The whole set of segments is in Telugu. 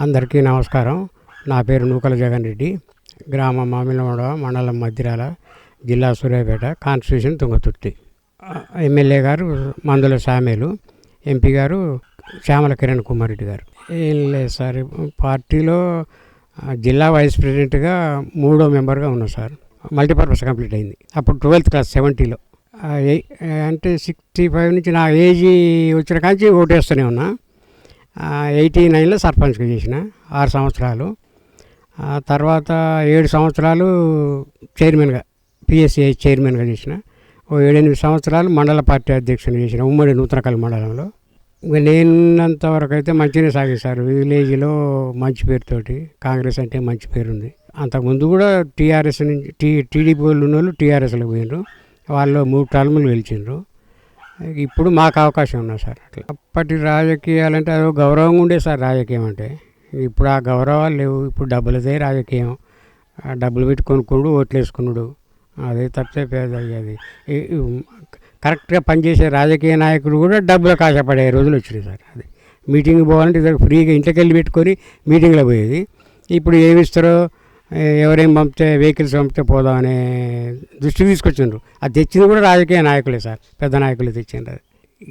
అందరికీ నమస్కారం. నా పేరు నూకల జగన్ రెడ్డి. గ్రామం మామిలవాడ, మండలం మద్దిరాల, జిల్లా సూర్యాపేట, కాన్స్టిట్యూషన్ తుంగతుర్తి. ఎమ్మెల్యే గారు మందుల సామేలు, ఎంపీ గారు శ్యామల కిరణ్ కుమార్ రెడ్డి గారు. ఏం లేదు సార్, పార్టీలో జిల్లా వైస్ ప్రెసిడెంట్గా 3వ మెంబర్గా ఉన్నా సార్. మల్టీపర్పస్ కంప్లీట్ అయింది అప్పుడు 12th క్లాస్ 70లో. అంటే 65 నుంచి నా ఏజ్ వచ్చిన కాంచి ఓటేస్తూనే ఉన్నా. 89లో సర్పంచ్గా చేసిన 6 సంవత్సరాలు. తర్వాత 7 సంవత్సరాలు చైర్మన్గా, పిఎస్సిఐ చైర్మన్గా చేసిన. 7-8 సంవత్సరాలు మండల పార్టీ అధ్యక్షుని చేసిన ఉమ్మడి నూతనకల్ మండలంలో. ఇంకా నేనంతవరకు అయితే మంచిగానే సాగిస్తారు. విలేజ్లో మంచి పేరుతోటి, కాంగ్రెస్ అంటే మంచి పేరుంది. అంతకుముందు కూడా టీఆర్ఎస్ నుంచి టీడీపీ వాళ్ళు ఉన్న వాళ్ళు టీఆర్ఎస్లో పోయినరు. వాళ్ళు 3 టర్ములు గెలిచిండ్రు. ఇప్పుడు మాకు అవకాశం ఉన్నా సార్. అట్లా అప్పటి రాజకీయాలంటే అదో గౌరవంగా ఉండే సార్ రాజకీయం అంటే. ఇప్పుడు ఆ గౌరవాలు లేవు. ఇప్పుడు డబ్బులదే రాజకీయం. డబ్బులు పెట్టి కొనుక్కున్నాడు, ఓట్లు వేసుకున్నాడు. అదే తప్పితే పేద అది కరెక్ట్గా పనిచేసే రాజకీయ నాయకుడు కూడా డబ్బులకు ఆశపడే రోజులు వచ్చినాయి సార్. అది మీటింగ్ పోవాలంటే ఇద్దరు ఫ్రీగా ఇంటికి వెళ్ళి పెట్టుకొని మీటింగ్లో పోయేది. ఇప్పుడు ఏమి ఇస్తారో, ఎవరేం పంపితే, వెహికల్స్ పంపితే పోదామనే దృష్టికి తీసుకొచ్చిండ్రు. అది తెచ్చింది కూడా రాజకీయ నాయకులే సార్, పెద్ద నాయకులే తెచ్చిండ్రు. అది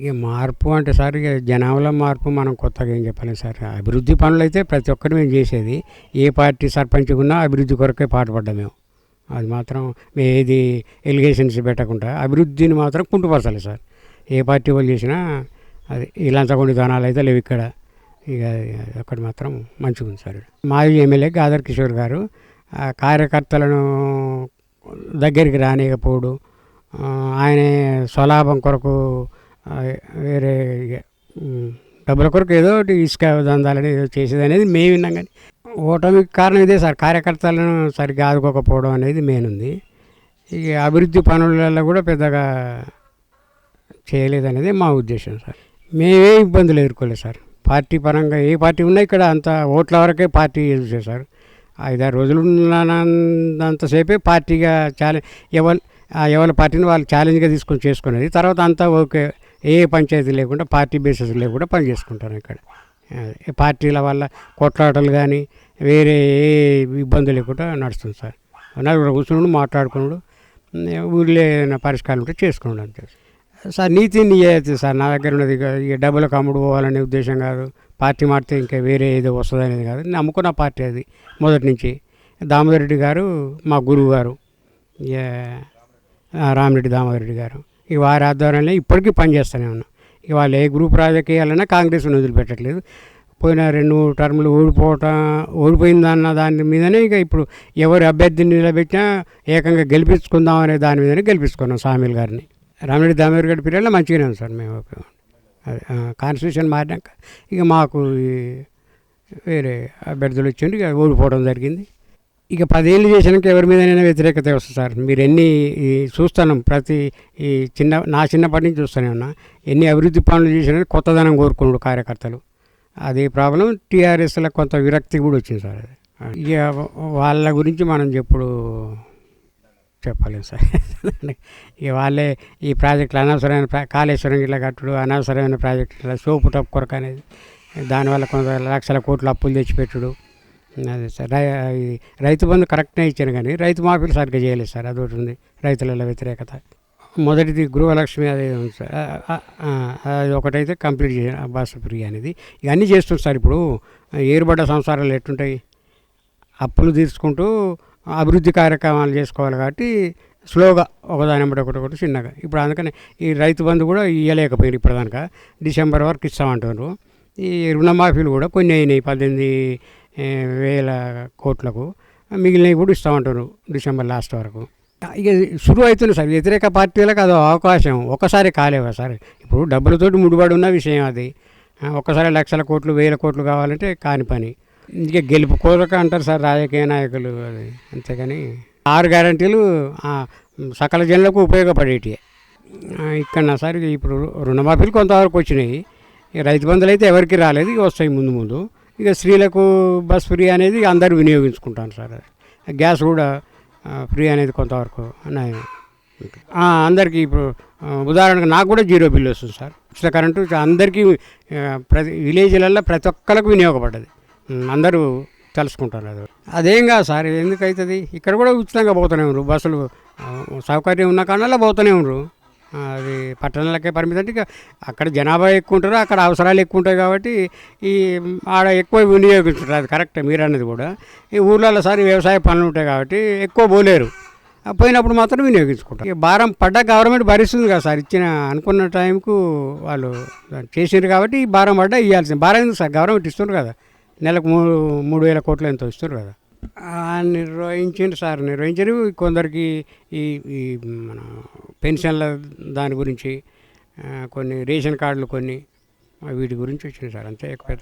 ఇక మార్పు అంటే సార్, ఇక జనంలో మార్పు మనం కొత్తగా ఏం చెప్పలేదు సార్. అభివృద్ధి పనులు అయితే ప్రతి ఒక్కటి మేము చేసేది. ఏ పార్టీ సర్పంచ్ ఉన్నా అభివృద్ధి కొరకే పాటుపడ్డాం మేము. అది మాత్రం ఏది ఎలిగేషన్స్ పెట్టకుండా అభివృద్ధిని మాత్రం కుంటుపరచాలి సార్. ఏ పార్టీ వాళ్ళు చేసినా అది ఇలాంటి కొన్ని దానాలు అయితే లేవు ఇక్కడ. ఇక ఒకటి మాత్రం మంచిగా ఉంది సార్. మాజీ ఎమ్మెల్యే గాదర్ కిషోర్ గారు కార్యకర్తలను దగ్గరికి రానియకపోవడం, ఆయన స్వలాభం కొరకు వేరే డబ్బుల కొరకు ఏదో ఇసుక దందాలని ఏదో చేసేది అనేది మేము విన్నాం. కానీ ఓటమికి కారణం ఇదే సార్, కార్యకర్తలను సరిగ్గా ఆదుకోకపోవడం అనేది మెయిన్ ఉంది. ఇక అభివృద్ధి పనులలో కూడా పెద్దగా చేయలేదనేది మా ఉద్దేశం సార్. మేమే ఇబ్బందులు ఎదుర్కోలేదు సార్. పార్టీ పరంగా ఏ పార్టీ ఉన్నా ఇక్కడ అంత ఓట్ల వరకే పార్టీ చూసే సార్. 5-6 రోజులు ఉన్నంతసేపే పార్టీగా ఎవరి పార్టీని వాళ్ళు ఛాలెంజ్గా తీసుకొని చేసుకునేది. తర్వాత అంతా ఓకే, ఏ పంచాయతీ లేకుండా పార్టీ బేసిస్ లేకుండా పని చేసుకుంటారు ఇక్కడ. పార్టీల వల్ల కొట్లాటలు కానీ వేరే ఏ ఇబ్బంది లేకుండా నడుస్తుంది సార్. నలుగురు కూర్చున్నాడు, మాట్లాడుకున్నాడు, ఊళ్ళో ఏదైనా పరిష్కారం ఉంటే చేసుకున్నాడు అంతే సార్. నీతి నిజాయితీ సార్ నా దగ్గర ఉన్నది. ఇక డబ్బులకు అమ్ముడు పోవాలనే ఉద్దేశం కాదు. పార్టీ మారితే ఇంకా వేరే ఏదో వస్తుంది అనేది కాదు. నమ్ముకున్న పార్టీ అది మొదటి నుంచి. దామోదర్ రెడ్డి గారు మా గురువు గారు, రామిరెడ్డి దామోదర్ రెడ్డి గారు. ఈ వారి ఆధ్వర్యంలో ఇప్పటికీ పనిచేస్తూనే ఉన్నాం. ఇక వాళ్ళు ఏ గ్రూప్ రాజకీయాలన్నా కాంగ్రెస్ని వదిలిపెట్టట్లేదు. పోయిన 2 టర్ములు ఓడిపోయిందన్న దాని మీదనే ఇక ఇప్పుడు ఎవరు అభ్యర్థిని నిలబెట్టినా ఏకంగా గెలిపించుకుందాం అనే దాని మీదనే గెలిపించుకున్నాం సామీల్ గారిని. రామిరెడ్డి దామోదర్ గారి పీరియడ్లో మంచిగానే ఉంది సార్. మేము అది కాన్స్టిట్యూషన్ మారినాక ఇక మాకు వేరే అభ్యర్థులు వచ్చింది, ఇక ఓడిపోవడం జరిగింది. ఇక 10 ఏళ్ళు చేసినాక ఎవరి మీదనైనా వ్యతిరేకత వస్తుంది సార్. మీరు ఎన్ని చూస్తాను, ప్రతి నా చిన్నప్పటి నుంచి చూస్తూనే ఉన్నా. ఎన్ని అభివృద్ధి పనులు చేసినా కొత్తదనం కోరుకున్నాడు కార్యకర్తలు. అది ప్రాబ్లం. టీఆర్ఎస్లో కొంత విరక్తి కూడా వచ్చింది సార్. అది ఇక వాళ్ళ గురించి మనం ఎప్పుడు చెప్పలేము సార్. ఇక వాళ్ళే ఈ ప్రాజెక్టులు అనవసరమైన కాళేశ్వరం ఇట్లా కట్టుడు, అనవసరమైన ప్రాజెక్టుల సోపు టప్ కొరకు అనేది, దానివల్ల కొంత లక్షల కోట్లు అప్పులు తెచ్చిపెట్టుడు. అదే సార్. రైతు బంధు కరెక్ట్గా ఇచ్చాను కానీ రైతు మాఫీలు సరిగ్గా చేయలేదు సార్. అదొకటి ఉంది రైతులలో వ్యతిరేకత. మొదటిది గృహలక్ష్మి అది ఉంది సార్. అది ఒకటైతే కంప్లీట్ చేయాలి, బస్ ఫ్రీ అనేది. ఇవన్నీ చేస్తుంది సార్. ఇప్పుడు ఏర్పడ్డ సంసారాలు ఎట్టుంటాయి, అప్పులు తీర్చుకుంటూ అభివృద్ధి కార్యక్రమాలు చేసుకోవాలి కాబట్టి స్లోగా ఒకదాని ఒకటి చిన్నగా. ఇప్పుడు అందుకని ఈ రైతు బంధు కూడా ఇవ్వలేకపోయింది ఇప్పటిదాకా. డిసెంబర్ వరకు ఇస్తామంటున్నారు. ఈ రుణమాఫీలు కూడా కొన్ని అయినాయి 18,000 కోట్లకు, మిగిలినవి కూడా ఇస్తామంటారు డిసెంబర్ లాస్ట్ వరకు. ఇక శురు అవుతుంది సార్. వ్యతిరేక పార్టీలకు అదో అవకాశం. ఒక్కసారి కాలేవా సార్. ఇప్పుడు డబ్బులతోటి ముడిపడి ఉన్న విషయం అది. ఒక్కసారి లక్షల కోట్లు 1000 కోట్లు కావాలంటే కాని పని. ఇక గెలుపు కోరక అంటారు సార్ రాజకీయ నాయకులు. అది అంతేగాని 6 గ్యారంటీలు సకల జనులకు ఉపయోగపడేటివి ఇక్కడ సార్. ఇప్పుడు రుణమాఫీలు కొంతవరకు వచ్చినాయి. రైతు బంధువులు అయితే ఎవరికి రాలేదు, ఇక వస్తాయి ముందు. ఇక స్త్రీలకు బస్ ఫ్రీ అనేది అందరూ వినియోగించుకుంటాను సార్. గ్యాస్ కూడా ఫ్రీ అనేది కొంతవరకు అందరికీ. ఇప్పుడు ఉదాహరణకు నాకు కూడా 0 బిల్లు వస్తుంది సార్. ఉచిత కరెంటు అందరికీ ప్రతి విలేజ్లలో ప్రతి ఒక్కరికి వినియోగపడ్డది. అందరూ తెలుసుకుంటారు. అదేం కాదు సార్, ఎందుకు అవుతుంది? ఇక్కడ కూడా ఉచితంగా పోతూనే ఉన్నారు బస్సులు, సౌకర్యం ఉన్న కారణాల పోతూనే ఉన్నారు. అది పట్టణాలకే పరిమితం అంటే ఇక అక్కడ జనాభా ఎక్కువ ఉంటారు, అక్కడ అవసరాలు ఎక్కువ ఉంటాయి కాబట్టి ఈ ఆడ ఎక్కువ వినియోగించుంటారు. అది కరెక్టే మీరు అన్నది కూడా. ఈ ఊర్లలో సార్ వ్యవసాయ పనులు ఉంటాయి కాబట్టి ఎక్కువ పోలేరు, పోయినప్పుడు మాత్రం వినియోగించుకుంటారు. ఇక భారం పడ్డ గవర్నమెంట్ భరిస్తుంది కదా సార్, ఇచ్చిన అనుకున్న టైంకు వాళ్ళు చేసిండ్రు కాబట్టి ఈ భారం పడ్డా ఇవ్వాల్సింది. భారం ఎందుకు సార్, గవర్నమెంట్ ఇస్తున్నారు కదా, నెలకు 3,000 కోట్లు ఎంతో ఇస్తున్నారు కదా. నిర్వహించారు సార్, నిర్వహించారు. కొందరికి ఈ ఈ మన పెన్షన్ల దాని గురించి, కొన్ని రేషన్ కార్డులు, కొన్ని వీటి గురించి వచ్చినాయి సార్, అంతే. ఎక్కువ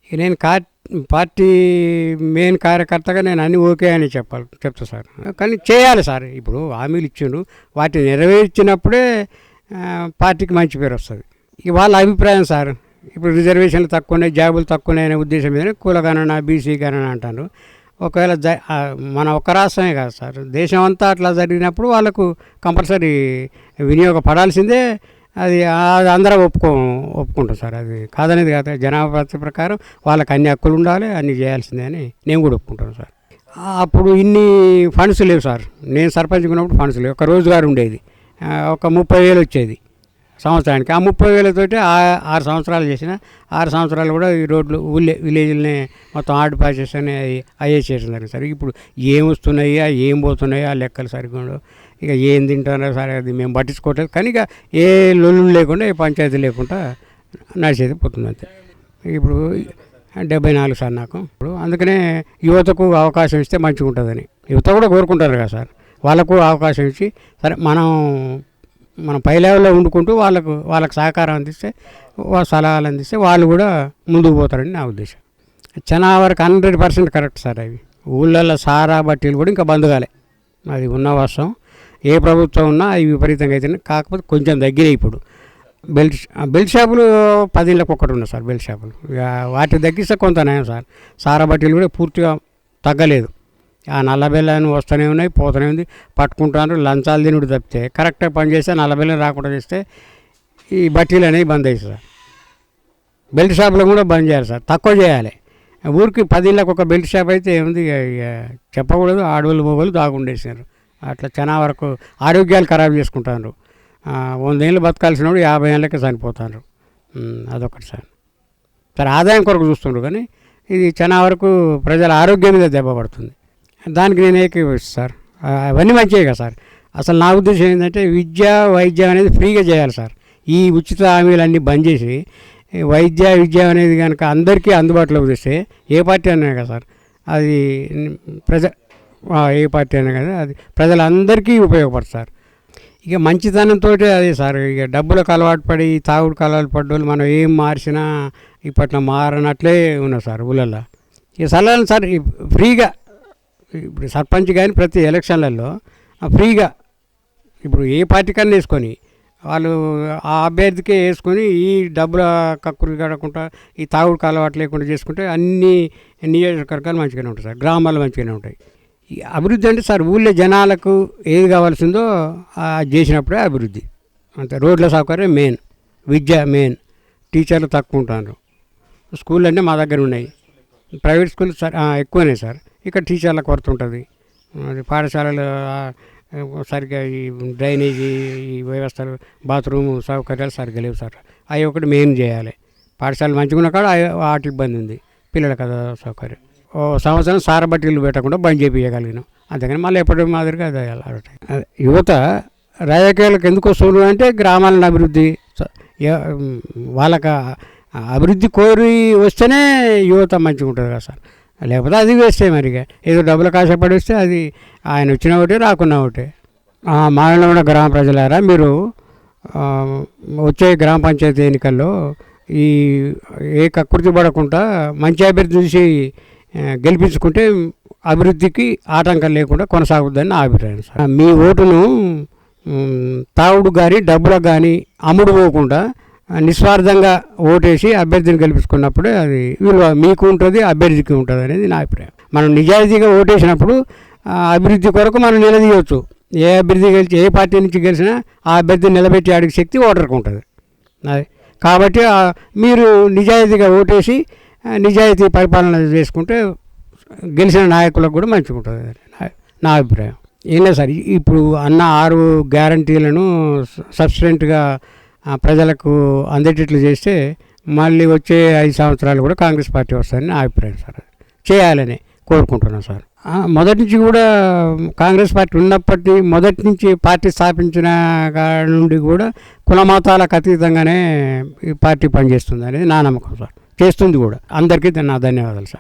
ఇక నేను పార్టీ మెయిన్ కార్యకర్తగా నేను అన్నీ ఓకే అని చెప్తా సార్. కానీ చేయాలి సార్. ఇప్పుడు హామీలు ఇచ్చిండు, వాటిని నెరవేర్చినప్పుడే పార్టీకి మంచి పేరు వస్తుంది. ఇక వాళ్ళ అభిప్రాయం సార్. ఇప్పుడు రిజర్వేషన్లు తక్కువనే, జాబులు తక్కువనే అనే ఉద్దేశం మీద కుల గణన, బీసీ గణన అంటారు. ఒకవేళ మన ఒక్క రాష్ట్రమే కాదు సార్, దేశం అంతా అట్లా జరిగినప్పుడు వాళ్ళకు కంపల్సరీ వినియోగపడాల్సిందే. అది అందరూ ఒప్పుకుంటాం సార్. అది కాదనేది కాదు, జనాభా ప్రకారం వాళ్ళకి అన్ని హక్కులు ఉండాలి, అన్నీ చేయాల్సిందే అని నేను కూడా ఒప్పుకుంటాను సార్. అప్పుడు ఇన్ని ఫండ్స్ లేవు సార్, నేను సర్పంచ్ ఉన్నప్పుడు ఫండ్స్ లేవు. ఒక రోజుగారు ఉండేది, ఒక 30,000 వచ్చేది సంవత్సరానికి. ఆ 30,000తోటి 6 సంవత్సరాలు చేసిన, 6 సంవత్సరాలు కూడా ఈ రోడ్లు విలేజ్లనే మొత్తం ఆర్డ్ పాసెస్ అని అయ్యే చేస్తున్నారు సార్. ఇప్పుడు ఏం వస్తున్నాయా, ఏం పోతున్నాయా ఆ లెక్కలు సరిగ్గా ఉండవు. ఇక ఏం తింటారో సరే అది మేము పట్టించుకోవట్లేదు. కానీ ఇక ఏ లొల్లు లేకుండా, ఏ పంచాయతీ లేకుండా నడిచేది పోతుంది అంతే. ఇప్పుడు 74 సార్ నాకు. ఇప్పుడు అందుకనే యువతకు అవకాశం ఇస్తే మంచిగా ఉంటుందని యువత కూడా కోరుకుంటారు కదా సార్. వాళ్ళకు అవకాశం ఇచ్చి సరే మనం పై లెవెల్లో వండుకుంటూ వాళ్ళకు సహకారం అందిస్తే, సలహాలు అందిస్తే వాళ్ళు కూడా ముందుకు పోతారని నా ఉద్దేశం. చాలా వరకు 100% కరెక్ట్ సార్. అవి ఊళ్ళల్లో సారా బట్టీలు కూడా ఇంకా బంద్ కాలే, అది ఉన్న వాస్తవం. ఏ ప్రభుత్వం ఉన్నా అవి విపరీతంగా అయితే, కాకపోతే కొంచెం తగ్గినాయి. ఇప్పుడు బెల్ట్ షాపులు 10 ఇళ్ళకి ఒకటి ఉన్నాయి సార్, బెల్ట్ షాపులు. వాటిని తగ్గిస్తే కొంత నయం సార్. సారా బట్టీలు కూడా పూర్తిగా తగ్గలేదు. ఆ నల్లబెల్లని వస్తూనే ఉన్నాయి, పోతూనే ఉంది, పట్టుకుంటున్నారు. లంచాలు తినుడు తప్పితే కరెక్ట్గా పనిచేస్తే, నల్లబెల్లని రాకుండా చేస్తే ఈ బట్టీలు అనేవి బంద్ అవుతుంది సార్. బెల్ట్ షాపులు కూడా బంద్ చేయాలి సార్, తక్కువ చేయాలి. ఊరికి 10 ఇళ్ళకి ఒక బెల్ట్ షాప్ అయితే ఏముంది, చెప్పకూడదు, ఆడవాళ్ళు మొగలు దాగుండేసారు. అట్లా చాలా వరకు ఆరోగ్యాలు ఖరాబ్ చేసుకుంటారు. 100 ఏళ్ళు బతకాల్సిన వాడు 50 ఏళ్ళకే చనిపోతారు. అదొకటి సార్. సరే ఆదాయం కొరకు చూస్తుండ్రు, కానీ ఇది చాలా వరకు ప్రజల ఆరోగ్యం మీద దెబ్బ పడుతుంది. దానికి నేను ఏకీభవిస్తాను సార్. అవన్నీ మంచివే కదా సార్. అసలు నా ఉద్దేశం ఏంటంటే విద్య, వైద్యం అనేది ఫ్రీగా చేయాలి సార్. ఈ ఉచిత హామీలన్నీ బంద్ చేసి విద్య అనేది కనుక అందరికీ అందుబాటులోకి తెస్తే, ఏ పార్టీ అన్నా కదా సార్, అది ఏ పార్టీ అయినా కదా, అది ప్రజలందరికీ ఉపయోగపడుతుంది సార్. ఇక మంచితనంతో అదే సార్. ఇక డబ్బులకు అలవాటు పడి, తాగుడుకు అలవాటు పడ్డోళ్ళు మనం ఏం మార్చినా ఇప్పట్లో మారనట్లే ఉన్నారు సార్ ఊళ్ళల్లో. ఇక సలహాలు సార్ ఫ్రీగా, ఇప్పుడు సర్పంచ్ కానీ ప్రతి ఎలక్షన్లలో ఫ్రీగా, ఇప్పుడు ఏ పార్టీ కన్నా వేసుకొని వాళ్ళు ఆ అభ్యర్థికే వేసుకొని ఈ డబ్బుల కక్కులు కడకుండా, ఈ తాగుడుకు అలవాటు లేకుండా చేసుకుంటే అన్ని నియోజకవర్గాలు మంచిగానే ఉంటాయి సార్, గ్రామాలు మంచిగానే ఉంటాయి. ఈ అభివృద్ధి అంటే సార్ ఊళ్ళో జనాలకు ఏది కావాల్సిందో చేసినప్పుడే అభివృద్ధి. అంతే. రోడ్ల సౌకర్యం మెయిన్, విద్య మెయిన్, టీచర్లు తక్కువ ఉంటారు. స్కూల్ అంటే మా దగ్గర ఉన్నాయి, ప్రైవేట్ స్కూల్ సార్ ఎక్కువనే సార్. ఇక్కడ టీచర్ల కొరత ఉంటుంది. అది పాఠశాలలు సరిగ్గా ఈ డ్రైనేజీ, ఈ వ్యవస్థలు, బాత్రూమ్ సౌకర్యాలు సరిగ్గా లేవు సార్. అవి ఒకటి మెయిన్ చేయాలి. పాఠశాలలు మంచిగా ఉన్న కాడ వాటి ఇబ్బంది ఉంది, పిల్లల కదా సౌకర్యం. సంవత్సరం సార బట్టీలు పెట్టకుండా బంద్ చేయించగలిగినాం. అంతేగాని మళ్ళీ ఎప్పటి మాదిరిగా అది యువత రాజకీయాలకు ఎందుకు వస్తున్నారు అంటే గ్రామాలను అభివృద్ధి, వాళ్ళకి అభివృద్ధి కోరి వస్తేనే యువత మంచిగా ఉంటుంది కదా సార్. లేకపోతే అది వేస్తే మరిగా ఏదో డబ్బులు కాశపడి వస్తే అది ఆయన వచ్చిన ఒకటే, రాకున్నా ఒకటే. మాలో ఉన్న గ్రామ ప్రజలారా, మీరు వచ్చే గ్రామ పంచాయతీ ఎన్నికల్లో ఈ ఏ కకృతి పడకుండా మంచి అభ్యర్థి చూసి గెలిపించుకుంటే అభివృద్ధికి ఆటంకం లేకుండా కొనసాగుద్దని నా అభిప్రాయం సార్. మీ ఓటును తావుడు కానీ డబ్బులకు కానీ అమ్ముడు పోకుండా నిస్వార్థంగా ఓటేసి అభ్యర్థిని గెలిపించుకున్నప్పుడే అది విలువ మీకు ఉంటుంది, అభ్యర్థికి ఉంటుంది అనేది నా అభిప్రాయం. మనం నిజాయితీగా ఓటేసినప్పుడు అభివృద్ధి కొరకు మనం నిలదీయవచ్చు. ఏ అభ్యర్థి గెలిచి, ఏ పార్టీ నుంచి గెలిచినా ఆ అభ్యర్థిని నిలబెట్టి అడిగే శక్తి ఓటర్కి ఉంటుంది. అది కాబట్టి మీరు నిజాయితీగా ఓటేసి నిజాయితీ పరిపాలన చేసుకుంటే గెలిచిన నాయకులకు కూడా మంచిగా ఉంటుంది నా అభిప్రాయం. ఏం లేదు సార్, ఇప్పుడు అన్న 6 గ్యారంటీలను సబ్స్టెంట్గా ప్రజలకు అందేటట్లు చేస్తే మళ్ళీ వచ్చే 5 సంవత్సరాలు కూడా కాంగ్రెస్ పార్టీ వస్తుందని నా అభిప్రాయం సార్. చేయాలని కోరుకుంటున్నాను సార్. మొదటి నుంచి కూడా కాంగ్రెస్ పార్టీ మొదటి నుంచి పార్టీ స్థాపించిన కాడ నుండి కూడా కుల మతాలకు అతీతంగానే ఈ పార్టీ పనిచేస్తుంది అనేది నా నమ్మకం సార్. చేస్తుంది కూడా. అందరికీ నా ధన్యవాదాలు సార్.